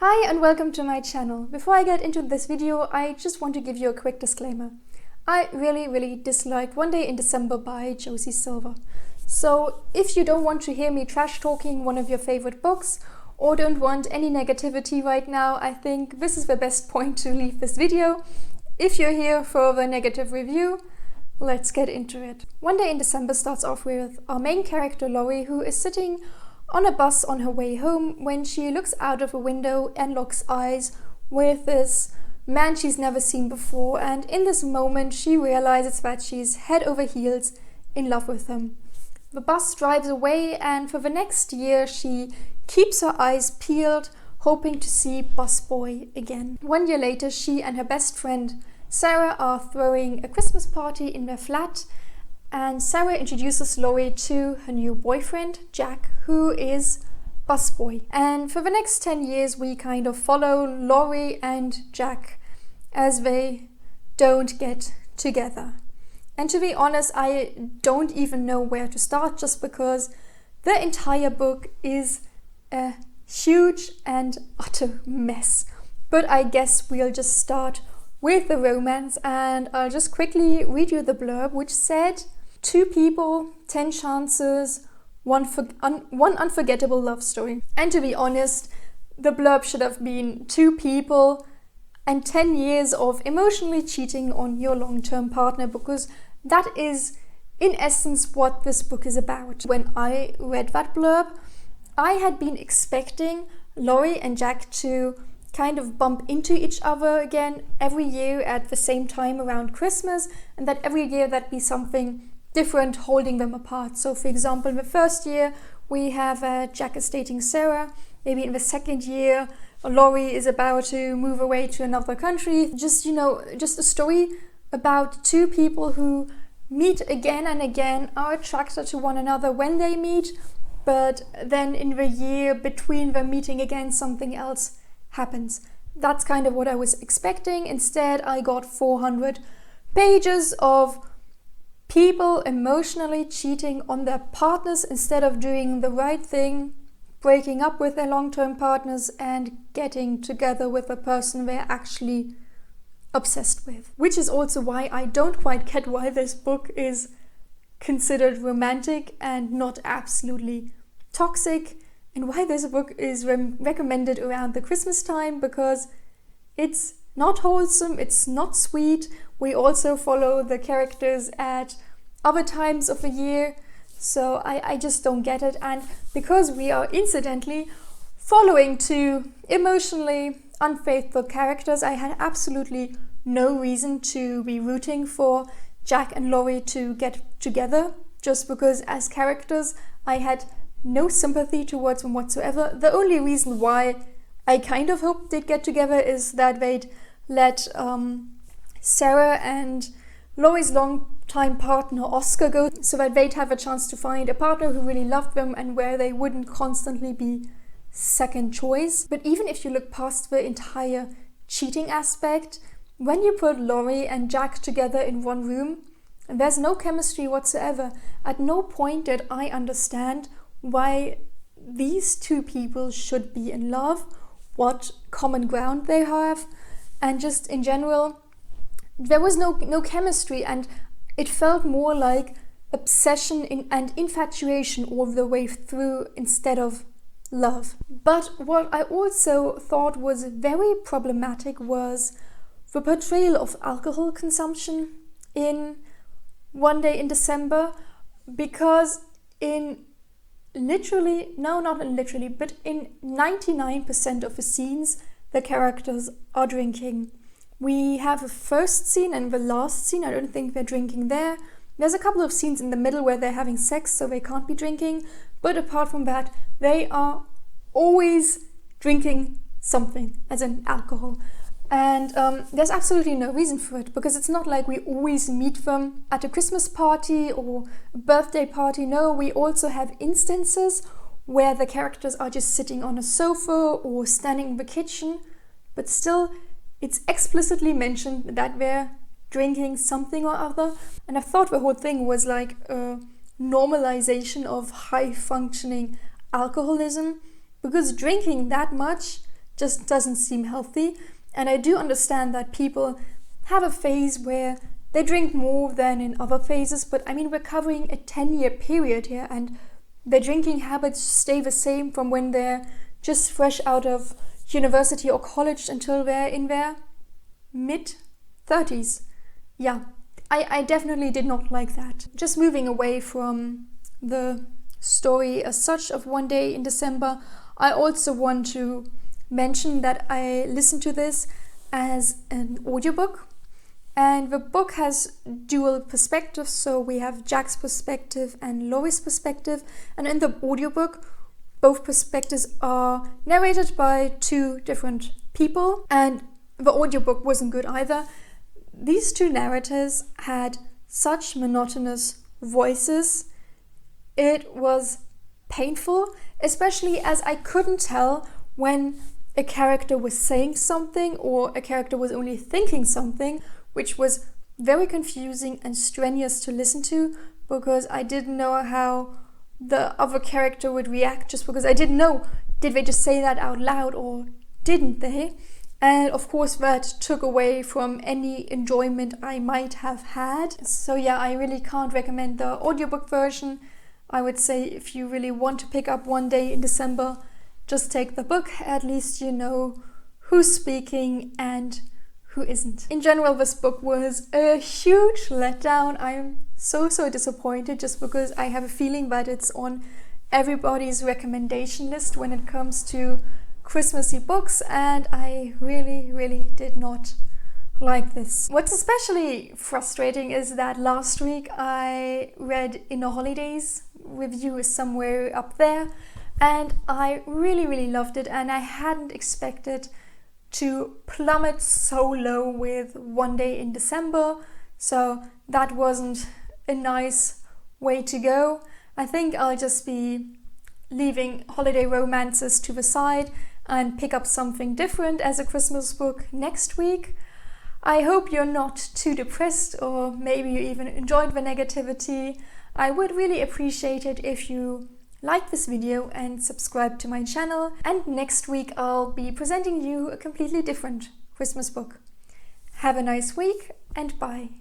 Hi and welcome to my channel. Before I get into this video, I just want to give you a quick disclaimer. I really disliked One Day in December by Josie Silver. So if you don't want to hear me trash talking one of your favorite books or don't want any negativity right now, I think this is the best point to leave this video. If you're here for the negative review, let's get into it. One Day in December starts off with our main character Laurie, who is sitting on a bus on her way home when she looks out of a window and locks eyes with this man she's never seen before, and in this moment she realizes that she's head over heels in love with him. The bus drives away and for the next year she keeps her eyes peeled, hoping to see Busboy again. 1 year later, she and her best friend Sarah are throwing a Christmas party in their flat, and Sarah introduces Laurie to her new boyfriend, Jack, who is Busboy. And for the next 10 years, we kind of follow Laurie and Jack as they don't get together. And to be honest, I don't even know where to start, just because the entire book is a huge and utter mess. But I guess we'll just start with the romance, and I'll just quickly read you the blurb, which said, 2 people, 10 chances, one unforgettable love story. And to be honest, the blurb should have been 2 people and 10 years of emotionally cheating on your long-term partner, because that is in essence what this book is about. When I read that blurb, I had been expecting Laurie and Jack to kind of bump into each other again every year at the same time around Christmas, and that every year that'd be something different holding them apart. So for example, in the first year we have Jack is dating Sarah, maybe in the second year Laurie is about to move away to another country. Just a story about 2 people who meet again and again, are attracted to one another when they meet, but then in the year between them meeting again something else happens. That's kind of what I was expecting. Instead I got 400 pages of people emotionally cheating on their partners instead of doing the right thing, breaking up with their long-term partners and getting together with the person they're actually obsessed with. Which is also why I don't quite get why this book is considered romantic and not absolutely toxic, and why this book is recommended around the Christmas time, because it's not wholesome, it's not sweet. We also follow the characters at other times of the year, so I just don't get it. And because we are incidentally following 2 emotionally unfaithful characters, I had absolutely no reason to be rooting for Jack and Laurie to get together, just because as characters I had no sympathy towards them whatsoever. The only reason why I kind of hoped they'd get together is that they'd let Sarah and Laurie's long-time partner Oscar go, so that they'd have a chance to find a partner who really loved them and where they wouldn't constantly be second choice. But even if you look past the entire cheating aspect, when you put Laurie and Jack together in one room, there's no chemistry whatsoever. At no point did I understand why these 2 people should be in love, what common ground they have, and just in general there was no chemistry, and it felt more like obsession and infatuation all the way through instead of love. But what I also thought was very problematic was the portrayal of alcohol consumption in One Day in December, because in 99% of the scenes the characters are drinking. We have a first scene and the last scene, I don't think they're drinking there. There's a couple of scenes in the middle where they're having sex, so they can't be drinking, but apart from that they are always drinking something, as in alcohol. And there's absolutely no reason for it, because it's not like we always meet them at a Christmas party or a birthday party. No, we also have instances where the characters are just sitting on a sofa or standing in the kitchen, but still it's explicitly mentioned that they're drinking something or other. And I thought the whole thing was like a normalization of high functioning alcoholism, because drinking that much just doesn't seem healthy. And I do understand that people have a phase where they drink more than in other phases, but I mean, we're covering a 10-year period here, and their drinking habits stay the same from when they're just fresh out of university or college until they're in their mid-30s. Yeah, I definitely did not like that. Just moving away from the story as such of One Day in December, I also want to mention that I listened to this as an audiobook, and the book has dual perspectives. So we have Jack's perspective and Laurie's perspective, and in the audiobook both perspectives are narrated by two different people, and the audiobook wasn't good either. These two narrators had such monotonous voices. It was painful, especially as I couldn't tell when a character was saying something or a character was only thinking something, which was very confusing and strenuous to listen to, because I didn't know how the other character would react, just because I didn't know, did they just say that out loud or didn't they? And of course that took away from any enjoyment I might have had. So yeah, I really can't recommend the audiobook version. I would say if you really want to pick up One Day in December, just take the book. At least you know who's speaking and who isn't. In general, this book was a huge letdown. I'm so disappointed, just because I have a feeling that it's on everybody's recommendation list when it comes to Christmassy books, and I really did not like this. What's especially frustrating is that last week I read In the Holidays, review is somewhere up there, and I really loved it, and I hadn't expected to plummet so low with One Day in December, so that wasn't a nice way to go. I think I'll just be leaving holiday romances to the side and pick up something different as a Christmas book next week. I hope you're not too depressed, or maybe you even enjoyed the negativity. I would really appreciate it if you like this video and subscribe to my channel, and next week I'll be presenting you a completely different Christmas book. Have a nice week and bye.